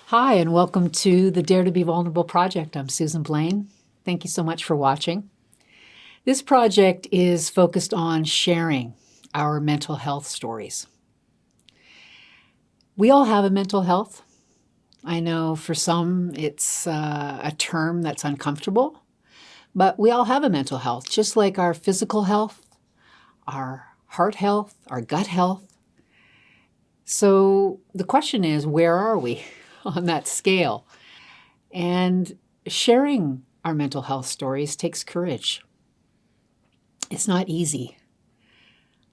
Hi, and welcome to the Dare to Be Vulnerable project. I'm Susan Blain. Thank you so much for watching. This project is focused on sharing our mental health stories. We all have a mental health. I know for some it's a term that's uncomfortable, but we all have a mental health, just like our physical health, our heart health, our gut health. So the question is, where are we on that scale? And sharing our mental health stories takes courage. It's not easy.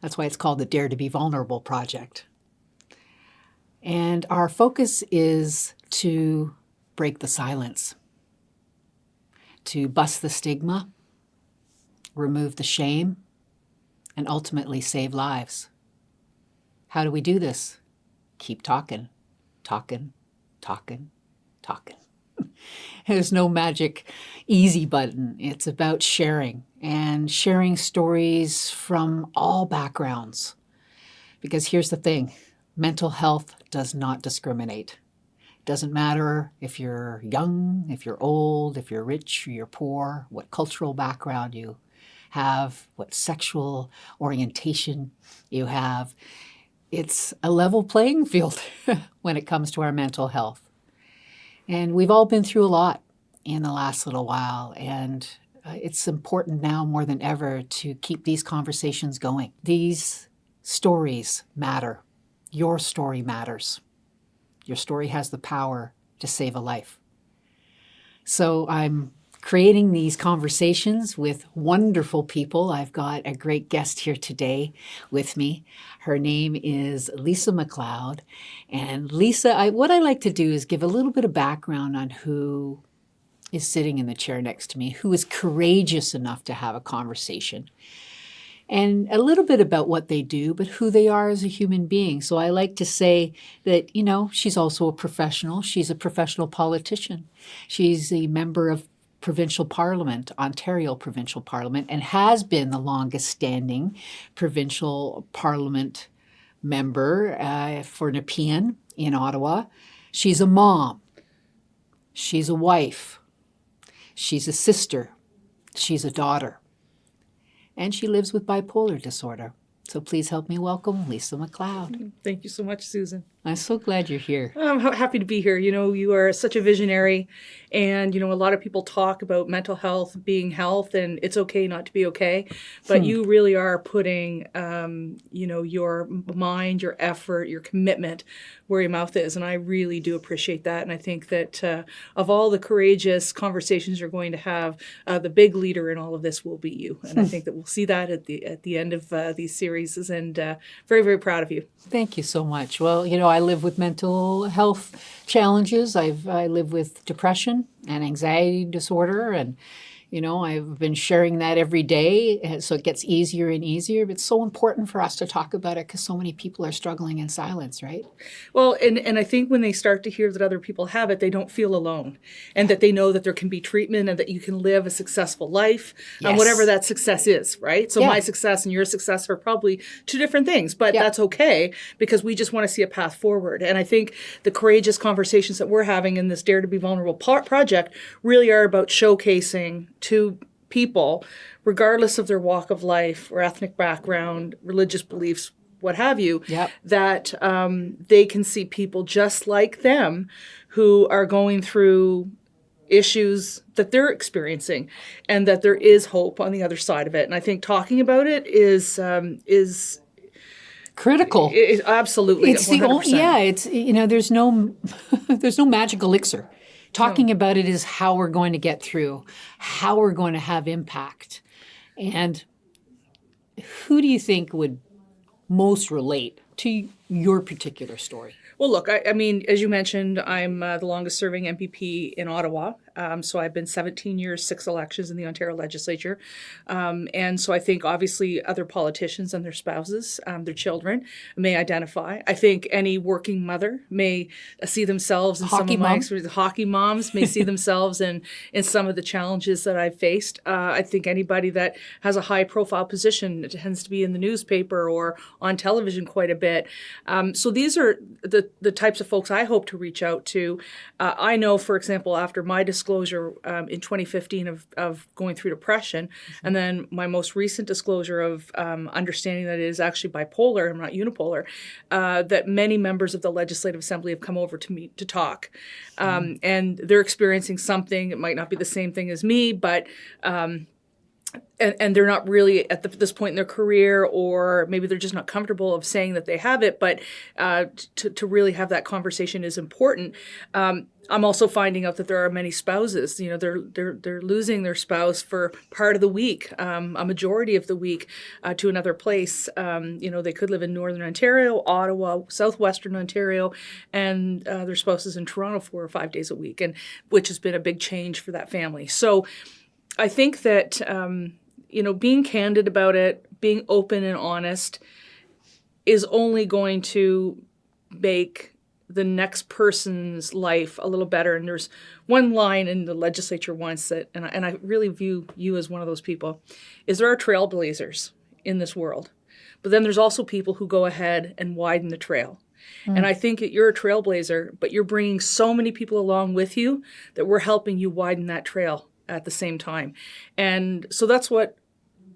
That's why it's called the Dare to Be Vulnerable project. And our focus is to break the silence, to bust the stigma, remove the shame, and ultimately save lives. How do we do this? Keep talking, talking, talking, talking. There's no magic easy button. It's about sharing and sharing stories from all backgrounds. Because here's the thing, mental health does not discriminate. It doesn't matter if you're young, if you're old, if you're rich or you're poor, what cultural background you have, what sexual orientation you have. It's a level playing field when it comes to our mental health. And we've all been through a lot in the last little while, and it's important now more than ever to keep these conversations going. These stories matter. Your story matters. Your story has the power to save a life. So I'm creating these conversations with wonderful people. I've got a great guest here today with me. Her name is Lisa MacLeod. And Lisa, what I like to do is give a little bit of background on who is sitting in the chair next to me, who is courageous enough to have a conversation, and a little bit about what they do, but who they are as a human being. So I like to say that, she's also a professional. She's a professional politician. She's a member of provincial parliament, Ontario provincial parliament, and has been the longest standing provincial parliament member for Nepean in Ottawa. She's a mom. She's a wife. She's a sister. She's a daughter. And she lives with bipolar disorder. So please help me welcome Lisa MacLeod. Thank you so much, Susan. I'm so glad you're here. I'm happy to be here. You are such a visionary, and a lot of people talk about mental health being health, and it's okay not to be okay, but you really are putting your mind, your effort, your commitment where your mouth is, and I really do appreciate that. And I think that of all the courageous conversations you're going to have, the big leader in all of this will be you, and I think that we'll see that at the end of these series, and very, very proud of you. Thank you so much. Well, I live with mental health challenges. I live with depression and anxiety disorder, and I've been sharing that every day, so it gets easier and easier. But it's so important for us to talk about it because so many people are struggling in silence, right? Well, and I think when they start to hear that other people have it, they don't feel alone, and that they know that there can be treatment and that you can live a successful life, Yes. Whatever that success is, right? So Yeah. my success and your success are probably two different things, but that's okay because we just want to see a path forward. And I think the courageous conversations that we're having in this Dare to Be Vulnerable project really are about showcasing to people, regardless of their walk of life or ethnic background, religious beliefs, what have you, that they can see people just like them who are going through issues that they're experiencing, and that there is hope on the other side of it. And I think talking about it is critical. Absolutely, it's 100%. The only, it's there's no there's no magic elixir. Talking about it is how we're going to get through, how we're going to have impact. And who do you think would most relate to your particular story? Well, look, I mean, as you mentioned, I'm the longest serving MPP in Ottawa. So I've been 17 years, 6 elections in the Ontario legislature. And so I think obviously other politicians and their spouses, their children may identify. I think any working mother may see themselves in some of my experiences. Hockey moms may see themselves in some of the challenges that I've faced. I think anybody that has a high profile position, it tends to be in the newspaper or on television quite a bit. So these are the types of folks I hope to reach out to. I know, for example, after my disclosure in 2015 of going through depression, and then my most recent disclosure of understanding that it is actually bipolar and not unipolar, that many members of the Legislative Assembly have come over to me to talk. And they're experiencing something. It might not be the same thing as me, but and they're not really at this point in their career, or maybe they're just not comfortable of saying that they have it, but to really have that conversation is important. I'm also finding out that there are many spouses, they're losing their spouse for part of the week, a majority of the week, to another place. They could live in Northern Ontario, Ottawa, Southwestern Ontario, and their spouse is in Toronto 4 or 5 days a week, and which has been a big change for that family. So I think that, being candid about it, being open and honest is only going to make the next person's life a little better. And there's one line in the legislature once that, and I really view you as one of those people, is there are trailblazers in this world. But then there's also people who go ahead and widen the trail. And I think that you're a trailblazer, but you're bringing so many people along with you that we're helping you widen that trail at the same time. And so that's what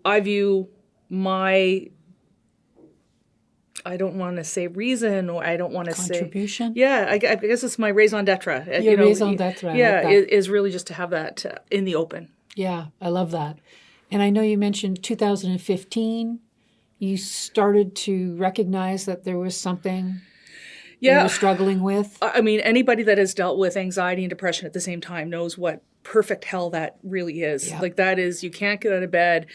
I view my, I don't want to say reason, or I don't want to say contribution. Yeah, I guess it's my raison d'etre. Your raison d'etre. Yeah, like is really just to have that in the open. Yeah, I love that. And I know you mentioned 2015. You started to recognize that there was something you were struggling with. I mean, anybody that has dealt with anxiety and depression at the same time knows what perfect hell that really is. Yeah. Like, that is, you can't get out of bed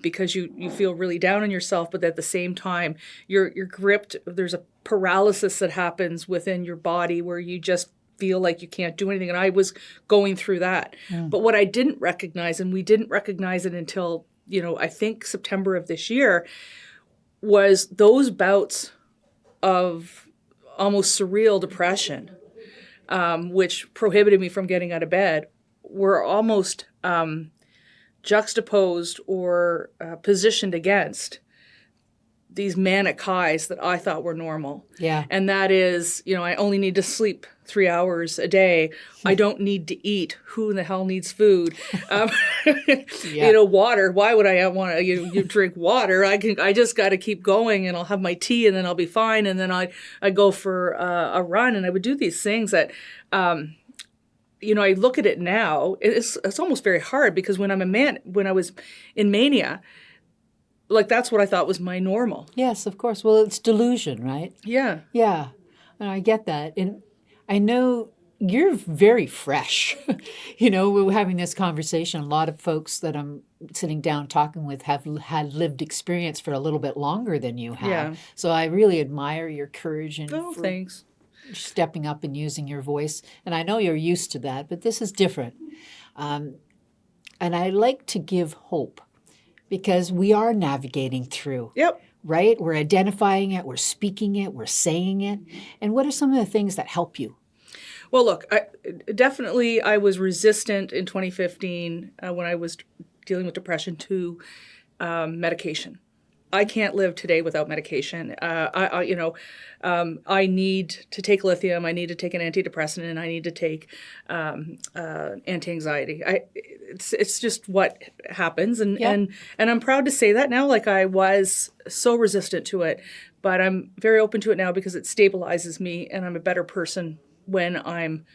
because you feel really down on yourself, but at the same time, you're gripped. There's a paralysis that happens within your body where you just feel like you can't do anything. And I was going through that. But what I didn't recognize, and we didn't recognize it until, I think September of this year, was those bouts of almost surreal depression, which prohibited me from getting out of bed, were almost juxtaposed or positioned against these manic highs that I thought were normal. Yeah. And that is, I only need to sleep 3 hours a day. I don't need to eat. Who in the hell needs food? Water. Why would I want to you drink water? I just got to keep going, and I'll have my tea, and then I'll be fine. And then I go for a run, and I would do these things that, I look at it now. It's almost very hard, because when I was in mania, like, that's what I thought was my normal. Yes, of course. Well, it's delusion, right? Yeah. Yeah. And I get that. And I know you're very fresh. We're having this conversation. A lot of folks that I'm sitting down talking with have had lived experience for a little bit longer than you have. Yeah. So I really admire your courage and thanks. Stepping up and using your voice. And I know you're used to that, but this is different. And I like to give hope, because we are navigating through. Yep. Right? We're identifying it, we're speaking it, we're saying it. And what are some of the things that help you? Well, look, I was resistant in 2015 when I was dealing with depression to medication. I can't live today without medication. I need to take lithium. I need to take an antidepressant, and I need to take anti-anxiety. It's just what happens, and I'm proud to say that now. Like, I was so resistant to it, but I'm very open to it now, because it stabilizes me, and I'm a better person when I'm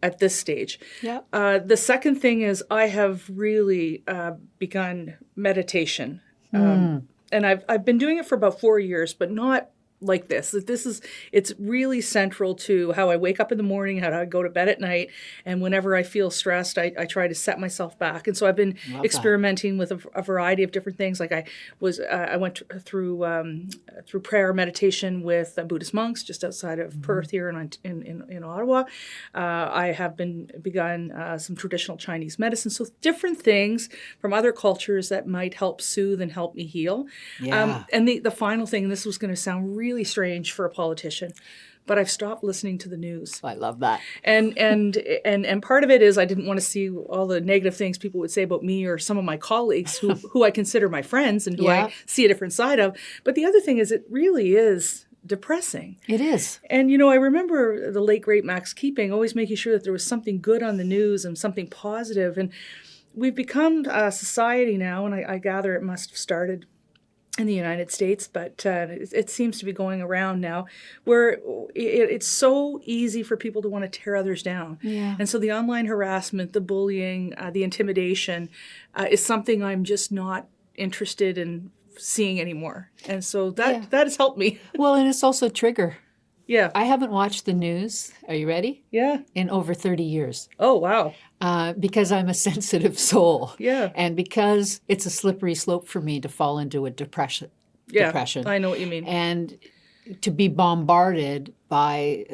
at this stage. Yeah. The second thing is, I have really begun meditation. And I've been doing it for about 4 years, but not like this. That it's really central to how I wake up in the morning, how I go to bed at night, and whenever I feel stressed, I try to set myself back. And so I've been experimenting with a variety of different things. Like I went through prayer meditation with Buddhist monks just outside of Perth here in Ottawa. I have begun some traditional Chinese medicine, so different things from other cultures that might help soothe and help me heal. Yeah. And the final thing, and this was going to sound really strange for a politician, but I've stopped listening to the news. I love that. And part of it is I didn't want to see all the negative things people would say about me or some of my colleagues who I consider my friends and who I see a different side of. But the other thing is it really is depressing. It is. And, I remember the late, great Max Keeping always making sure that there was something good on the news and something positive. And we've become a society now, and I gather it must have started in the United States, but it seems to be going around now, where it's so easy for people to want to tear others down. Yeah. And so the online harassment, the bullying, the intimidation is something I'm just not interested in seeing anymore. And so that has helped me. Well, and it's also a trigger. Yeah. I haven't watched the news. Are you ready? Yeah. In over 30 years. Oh, wow. Because I'm a sensitive soul. Yeah. And because it's a slippery slope for me to fall into a depression. Yeah, I know what you mean. And to be bombarded by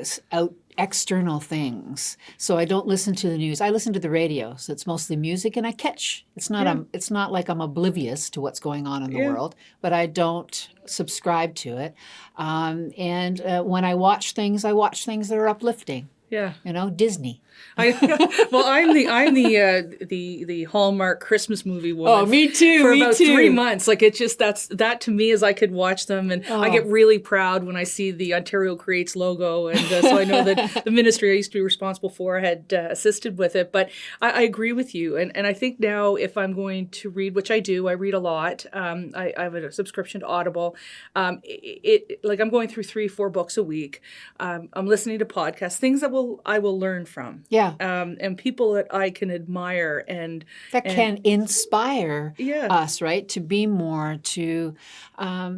external things. So I don't listen to the news. I listen to the radio. So it's mostly music, and I catch. It's not like I'm oblivious to what's going on in the world, but I don't subscribe to it. And when I watch things that are uplifting. Yeah. Disney. I'm the Hallmark Christmas movie woman. Oh, me too. For about 3 months. Like, it's just that to me is I could watch them, and I get really proud when I see the Ontario Creates logo, and so I know that the ministry I used to be responsible for had assisted with it. But I agree with you, and I think now if I'm going to read, which I do, I read a lot. I have a subscription to Audible. Like I'm going through 3-4 books a week. I'm listening to podcasts, things that I will learn from. Yeah. And people that I can admire and can inspire Yeah. us, right? To be more, to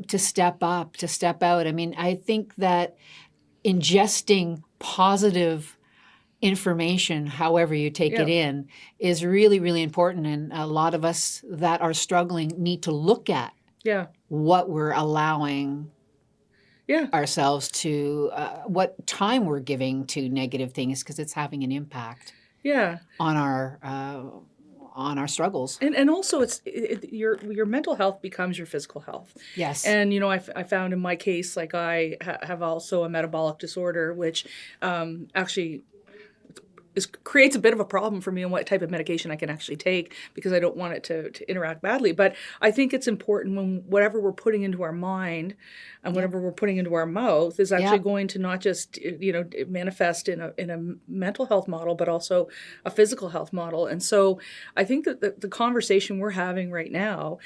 step up, to step out. I mean, I think that ingesting positive information, however you take it in, is really, really important. And a lot of us that are struggling need to look at what we're allowing ourselves to, what time we're giving to negative things, because it's having an impact on our struggles. And also your mental health becomes your physical health. Yes. And, I found in my case, like I have also a metabolic disorder, which actually creates a bit of a problem for me on what type of medication I can actually take, because I don't want it to interact badly. But I think it's important when whatever we're putting into our mind and whatever we're putting into our mouth is actually going to not just manifest in a mental health model, but also a physical health model. And so I think that the conversation we're having right now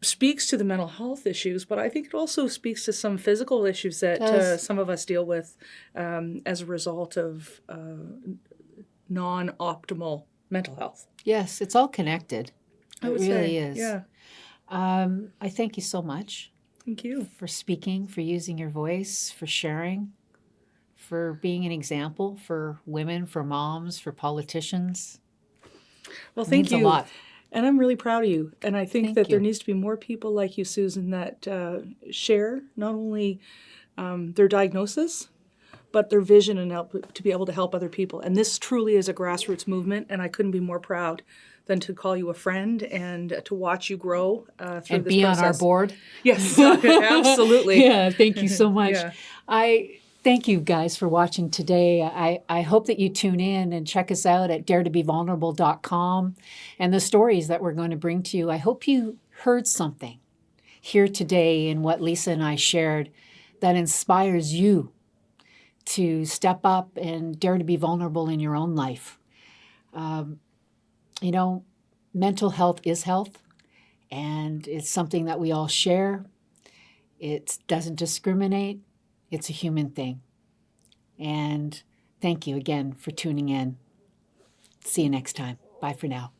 speaks to the mental health issues, but I think it also speaks to some physical issues that some of us deal with as a result of non-optimal mental health. Yes, it's all connected. I would it really say, is. Yeah. I thank you so much. Thank you. For speaking, for using your voice, for sharing, for being an example for women, for moms, for politicians. Well, thank you. It means a lot. And I'm really proud of you. And I think there needs to be more people like you, Susan, that share not only their diagnosis, but their vision and help to be able to help other people. And this truly is a grassroots movement, and I couldn't be more proud than to call you a friend and to watch you grow through and this process. be on our board. Yes, absolutely. Yeah, thank you so much. Yeah. I thank you guys for watching today. I hope that you tune in and check us out at daretobevulnerable.com and the stories that we're going to bring to you. I hope you heard something here today in what Lisa and I shared that inspires you to step up and dare to be vulnerable in your own life. Mental health is health, and it's something that we all share. It doesn't discriminate. It's a human thing. And thank you again for tuning in. See you next time. Bye for now.